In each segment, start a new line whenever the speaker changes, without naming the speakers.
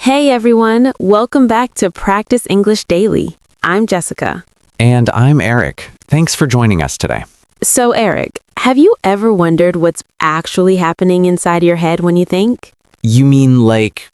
Hey everyone, welcome back to Practice English Daily. I'm Jessica.
And I'm Eric. Thanks for joining us today.
So Eric, have you ever wondered what's actually happening inside your head when you think?
You mean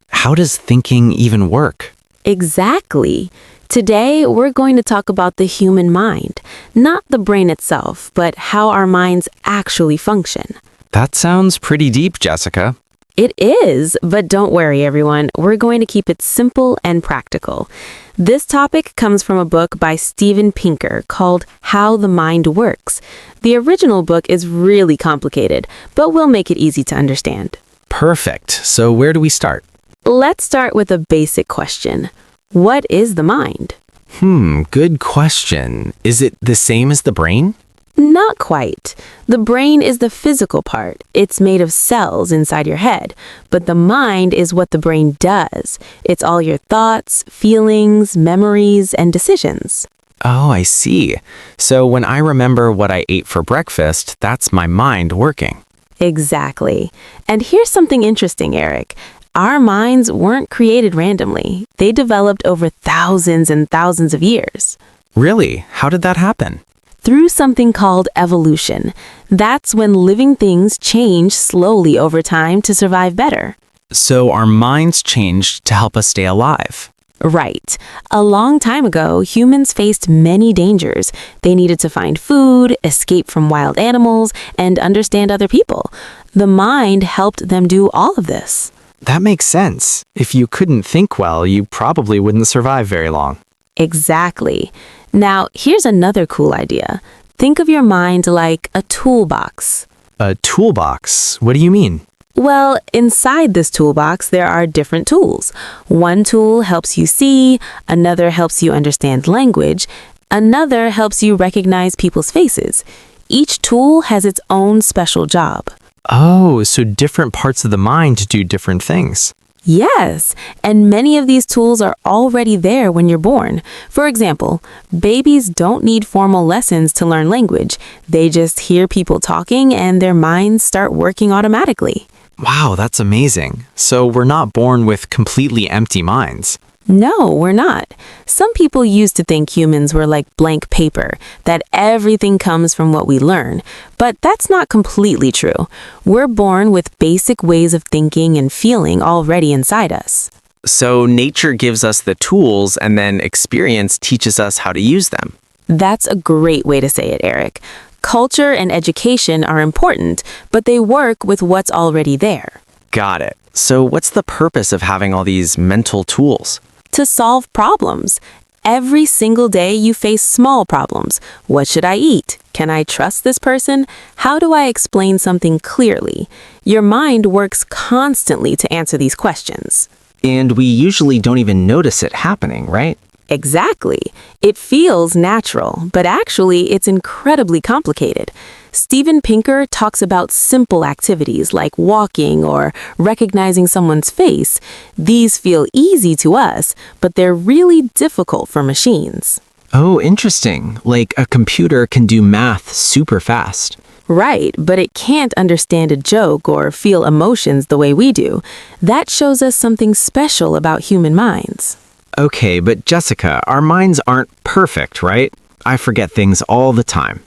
how does thinking even work?
Exactly. Today we're going to talk about the human mind, not the brain itself, but how our minds actually function.
That sounds pretty deep, Jessica.
It is, but don't worry everyone, we're going to keep it simple and practical. This topic comes from a book by Steven Pinker called How the Mind Works. The original book is really complicated, but we'll make it easy to understand.
Perfect. So where do we start?
Let's start with a basic question. What is the mind?
Good question. Is it the same as the brain?
Not quite. The brain is the physical part. It's made of cells inside your head. But the mind is what the brain does. It's all your thoughts, feelings, memories, and decisions.
Oh, I see. So when I remember what I ate for breakfast, that's my mind working.
Exactly. And here's something interesting, Eric. Our minds weren't created randomly. They developed over thousands and thousands of years.
Really? How did that happen?
Through something called evolution. That's when living things change slowly over time to survive better.
So our minds changed to help us stay alive.
Right. A long time ago, humans faced many dangers. They needed to find food, escape from wild animals, and understand other people. The mind helped them do all of this.
That makes sense. If you couldn't think well, you probably wouldn't survive very long.
Exactly. Now, here's another cool idea. Think of your mind like a toolbox.
A toolbox? What do you mean?
Well, inside this toolbox, there are different tools. One tool helps you see, another helps you understand language, another helps you recognize people's faces. Each tool has its own special job.
Oh, so different parts of the mind do different things.
Yes, and many of these tools are already there when you're born. For example, babies don't need formal lessons to learn language. They just hear people talking and their minds start working automatically.
Wow, that's amazing. So we're not born with completely empty minds.
No, we're not. Some people used to think humans were like blank paper, that everything comes from what we learn. But that's not completely true. We're born with basic ways of thinking and feeling already inside us.
So nature gives us the tools and then experience teaches us how to use them.
That's a great way to say it, Eric. Culture and education are important, but they work with what's already there.
Got it. So what's the purpose of having all these mental tools?
To solve problems. Every single day you face small problems. What should I eat? Can I trust this person? How do I explain something clearly? Your mind works constantly to answer these questions.
And we usually don't even notice it happening, right?
Exactly. It feels natural, but actually it's incredibly complicated. Steven Pinker talks about simple activities like walking or recognizing someone's face. These feel easy to us, but they're really difficult for machines.
Oh, interesting. Like a computer can do math super fast.
Right, but it can't understand a joke or feel emotions the way we do. That shows us something special about human minds.
Okay, but Jessica, our minds aren't perfect, right? I forget things all the time.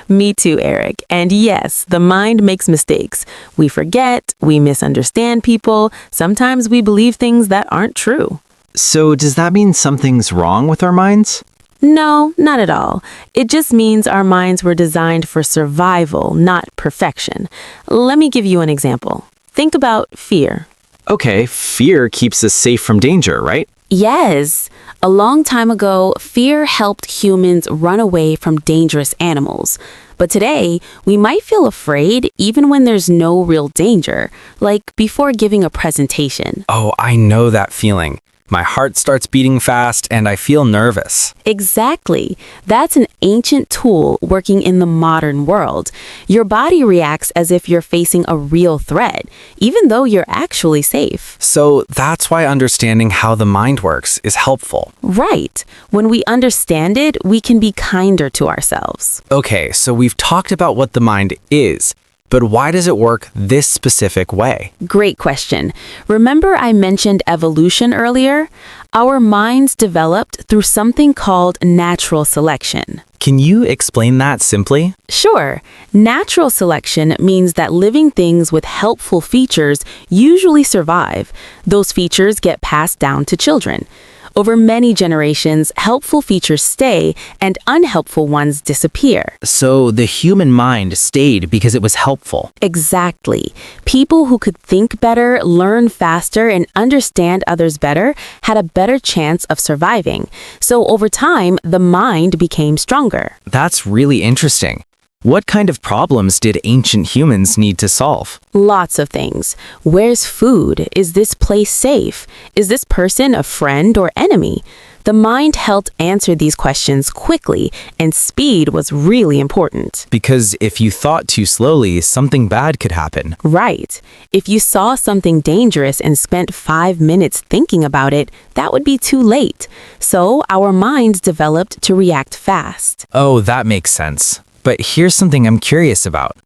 Me too, Eric. And yes, the mind makes mistakes. We forget, we misunderstand people, sometimes we believe things that aren't true.
So does that mean something's wrong with our minds?
No, not at all. It just means our minds were designed for survival, not perfection. Let me give you an example. Think about fear.
Okay, fear keeps us safe from danger, right?
Yes. A long time ago, fear helped humans run away from dangerous animals. But today, we might feel afraid even when there's no real danger, like before giving a presentation.
Oh, I know that feeling. My heart starts beating fast and I feel nervous.
Exactly. That's an ancient tool working in the modern world. Your body reacts as if you're facing a real threat, even though you're actually safe.
So that's why understanding how the mind works is helpful.
Right. When we understand it, we can be kinder to ourselves.
Okay, so we've talked about what the mind is. But why does it work this specific way?
Great question. Remember I mentioned evolution earlier? Our minds developed through something called natural selection.
Can you explain that simply?
Sure. Natural selection means that living things with helpful features usually survive. Those features get passed down to children. Over many generations, helpful features stay and unhelpful ones disappear.
So the human mind stayed because it was helpful.
Exactly. People who could think better, learn faster, and understand others better had a better chance of surviving. So over time, the mind became stronger.
That's really interesting. What kind of problems did ancient humans need to solve?
Lots of things. Where's food? Is this place safe? Is this person a friend or enemy? The mind helped answer these questions quickly, and speed was really important.
Because if you thought too slowly, something bad could happen.
Right. If you saw something dangerous and spent 5 minutes thinking about it, that would be too late. So our minds developed to react fast.
Oh, that makes sense. But here's something I'm curious about.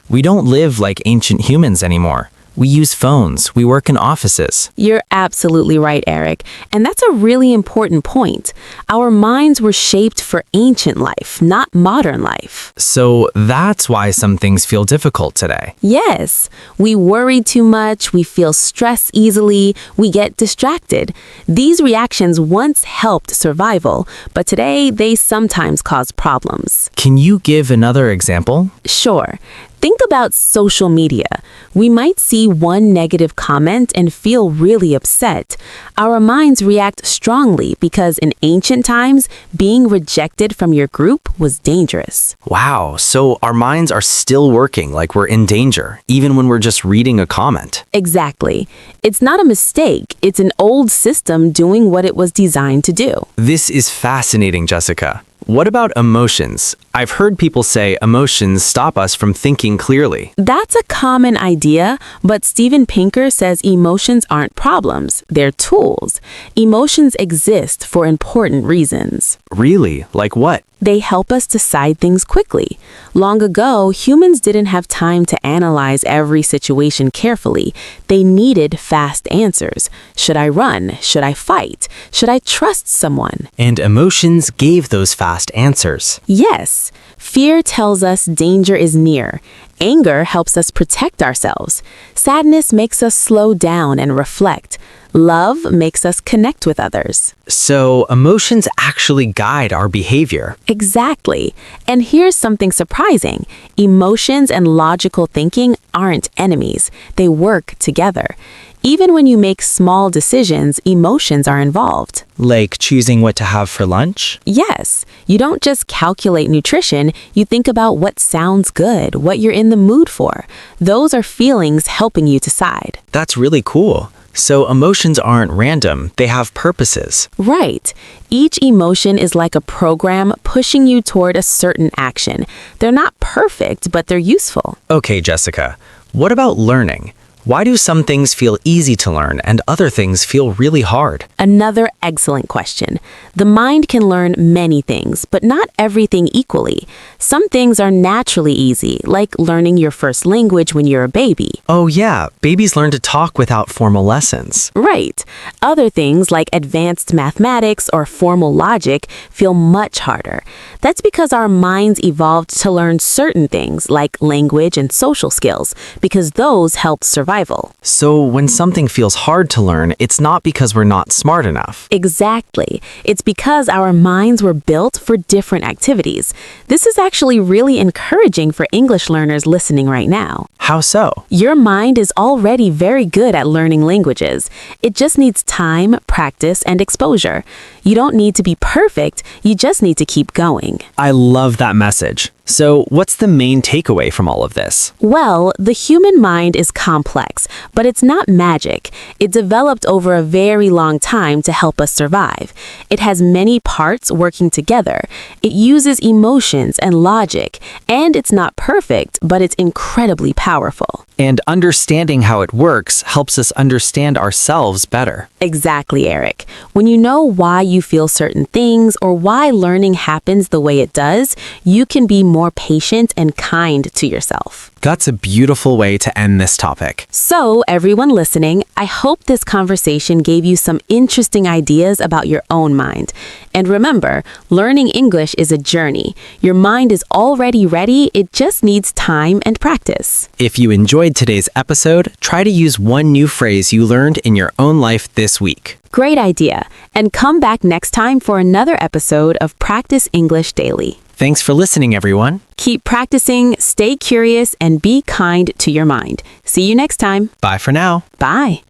We don't live like ancient humans anymore. We use phones. We work in offices.
You're absolutely right, Eric. And that's a really important point. Our minds were shaped for ancient life, not modern life.
So that's why some things feel difficult today.
Yes, we worry too much, we feel stress easily, we get distracted. These reactions once helped survival, but today they sometimes cause problems.
Can you give another example?
Sure. Think about social media. We might see one negative comment and feel really upset. Our minds react strongly because in ancient times, being rejected from your group was dangerous.
Wow, so our minds are still working like we're in danger, even when we're just reading a comment.
Exactly. It's not a mistake. It's an old system doing what it was designed to do.
This is fascinating, Jessica. What about emotions? I've heard people say emotions stop us from thinking clearly.
That's a common idea, but Steven Pinker says emotions aren't problems, they're tools. Emotions exist for important reasons.
Really? Like what?
They help us decide things quickly. Long ago, humans didn't have time to analyze every situation carefully. They needed fast answers. Should I run? Should I fight? Should I trust someone?
And emotions gave those fast answers.
Yes, fear tells us danger is near. Anger helps us protect ourselves. Sadness makes us slow down and reflect. Love makes us connect with others.
So emotions actually guide our behavior.
Exactly. And here's something surprising. Emotions and logical thinking aren't enemies. They work together. Even when you make small decisions, emotions are involved.
Like choosing what to have for lunch?
Yes, you don't just calculate nutrition, you think about what sounds good, what you're in the mood for. Those are feelings helping you decide.
That's really cool. So emotions aren't random, they have purposes.
Right. Each emotion is like a program pushing you toward a certain action. They're not perfect, but they're useful.
Okay, Jessica, what about learning? Why do some things feel easy to learn and other things feel really hard?
Another excellent question. The mind can learn many things, but not everything equally. Some things are naturally easy, like learning your first language when you're a baby.
Oh yeah, babies learn to talk without formal lessons.
Right. Other things like advanced mathematics or formal logic feel much harder. That's because our minds evolved to learn certain things like language and social skills, because those help survival.
So when something feels hard to learn, it's not because we're not smart enough.
Exactly. It's because our minds were built for different activities. This is actually really encouraging for English learners listening right now.
How so?
Your mind is already very good at learning languages. It just needs time, practice, and exposure. You don't need to be perfect, you just need to keep going.
I love that message. So what's the main takeaway from all of this?
Well, the human mind is complex, but it's not magic. It developed over a very long time to help us survive. It has many parts working together. It uses emotions and logic, and it's not perfect, but it's incredibly powerful.
And understanding how it works helps us understand ourselves better.
Exactly, Eric. When you know why you feel certain things or why learning happens the way it does, you can be more patient and kind to yourself.
That's a beautiful way to end this topic.
So, everyone listening, I hope this conversation gave you some interesting ideas about your own mind. And remember, learning English is a journey. Your mind is already ready, it just needs time and practice.
If you enjoyed today's episode, try to use one new phrase you learned in your own life this week.
Great idea. And come back next time for another episode of Practice English Daily.
Thanks for listening, everyone.
Keep practicing, stay curious, and be kind to your mind. See you next time.
Bye for now.
Bye.